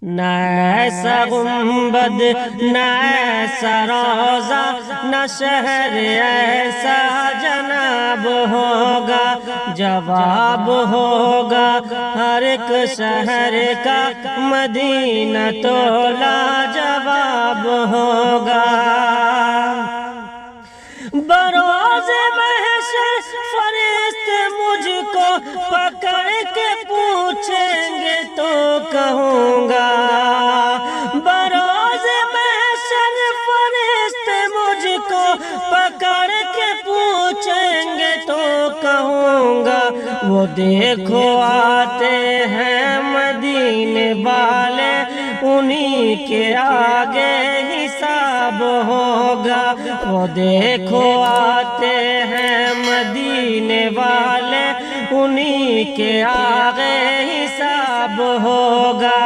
نہ ایسا گنبد نہ ایسا روضہ نہ شہر ایسا جناب ہوگا، جواب ہوگا ہر ایک شہر کا مدینہ تو لاجواب ہوگا۔ بروز محشر فرشتے مجھ کو پکڑ کے پوچھیں گے تو کہوں گا، بروز محشر فرشتے مجھ کو پکڑ کے پوچھیں گے تو کہوں گا، وہ دیکھو آتے ہیں مدینے والے، انہی کے آگے حساب ہوگا۔ وہ دیکھو آتے ہیں مدینے والے، انہی کے آگے حساب ہوگا۔